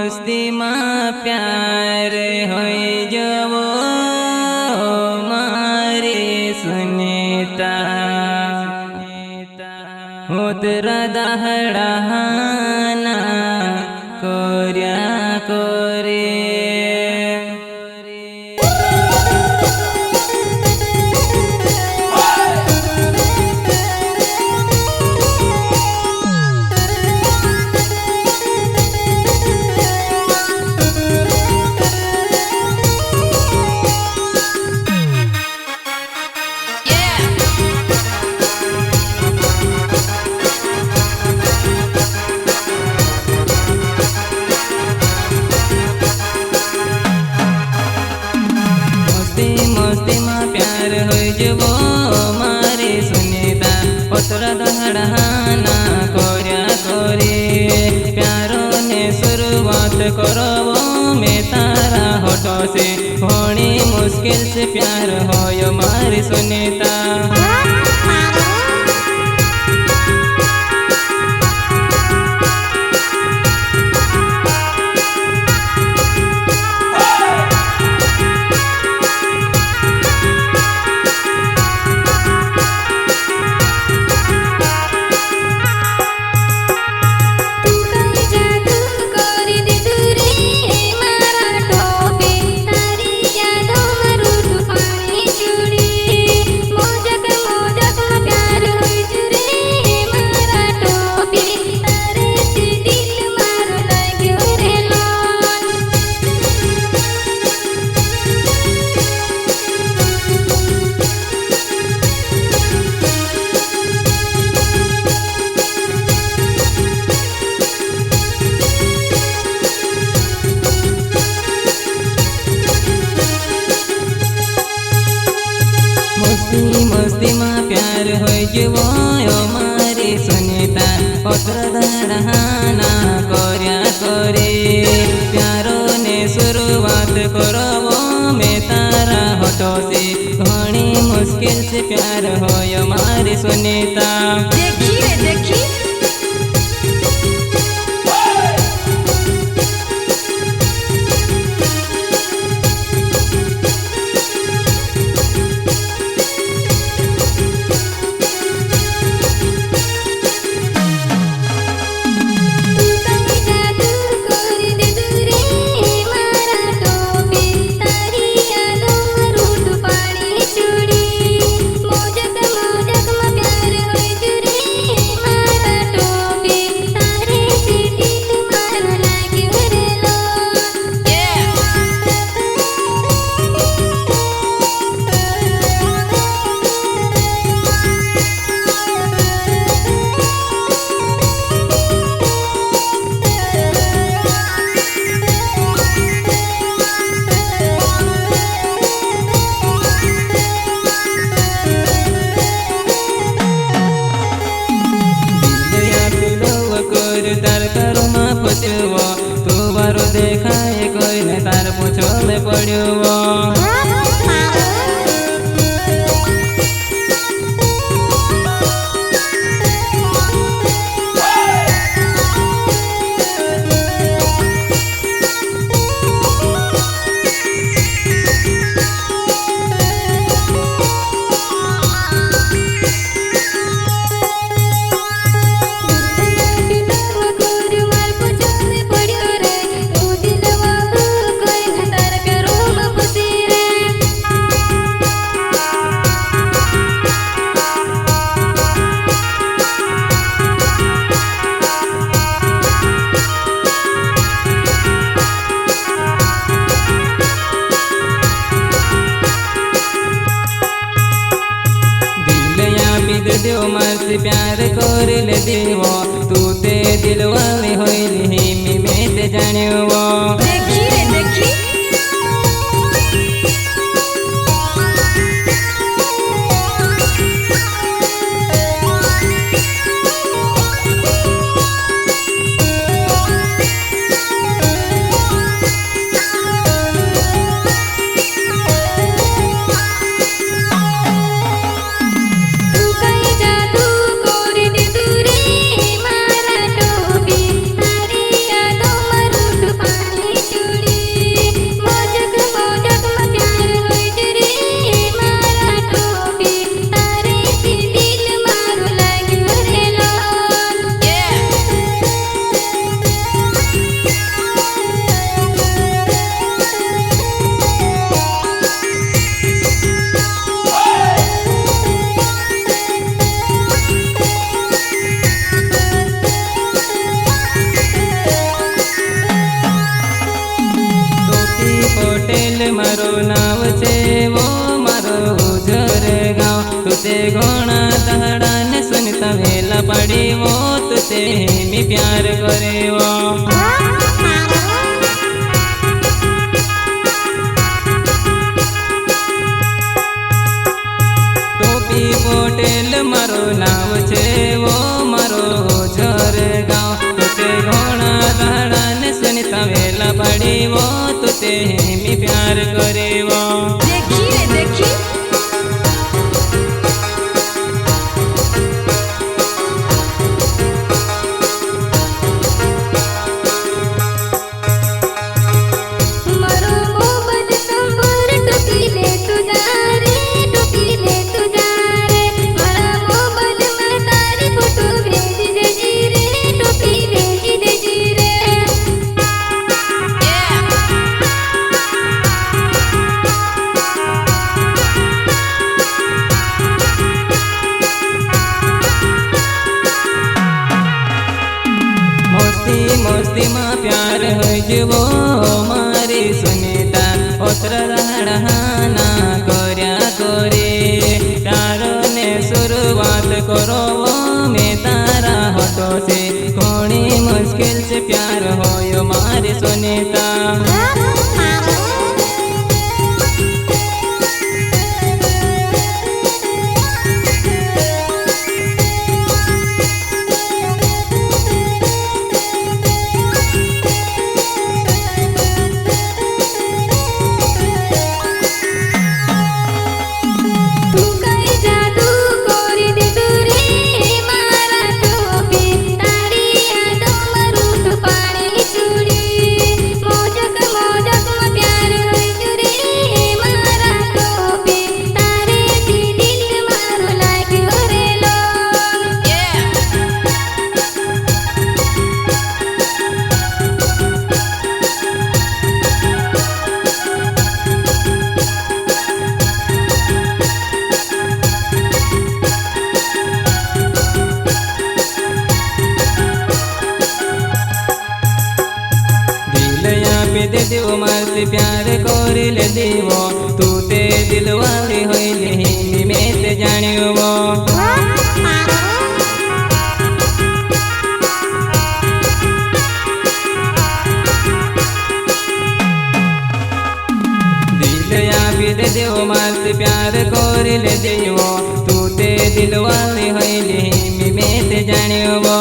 मस्ती में प्यार होई जवो मारे सुनीता होतरा दहड़ाना कोर्या कोरे मस्ती में प्यार हो जबो मारे सुनीता पतरा दहड़ाना कोर्या कोरे प्यारो ने शुरुआत करबो में तारा होठो से होनी मुश्किल से प्यार होयो मारी सुनीता मस्ती में प्यार हो जबो मारी सुनीता पत्र दहड़ाना कोर्या कोरे प्यारो ने शुरुआत करबो में तारा होठो से घणी मुश्किल से प्यार होयो मारी सुनीता देखी रे देखी तार करो में फसो तू बारो देखाए कोई ने तार पूछो में पड़ो देव मत प्यार कर ले देव तू ते दिलवा में होइली में ते जानियो देखी रे देखी મારું નાવ છે વો મારો ઉજર ગાવ તું તે ઘણા તહડાને સુનતા વેલા પડી વો તું તે મી પ્યાર કરે વો ટોપી પટેલ મારું નાવ છે વો મારો ઉજર ગાવ તું તે ઘણા તહડાને સુનતા વેલા પડી વો તું તે મી પ્યાર કરે વો देखी रे देखी मारो मोहब्बत नंबर टोपी ले तू जा रे मारा मोहब्बत में तारी फोटो भेज दे जी रे टोपी भेज दे जी रे मस्ती मस्ती में प्यार हो जबो मारी सुनीता ओतर रहना कर्या करे तारो ने शुरुआत करो मैं तारा हटो से घणी मुश्किल से प्यार होयो मारी सुनीता तू कई जादू कोरी दे तू रे मारा टोपी तारी यादों मरू तो पानी चूड़ी मोजक में प्यार होई जो रे मारा टोपी तारे दी दिल मारो लाग रे लो पे दे देव मारते प्यार कोरी ले देवो तू ते दिल वाली होइले ही मैं ते जानियो वो दिल या पे दे देव मारते प्यार कोरी ले देवो तू ते दिल वाली होइले ही मैं ते जानियो वो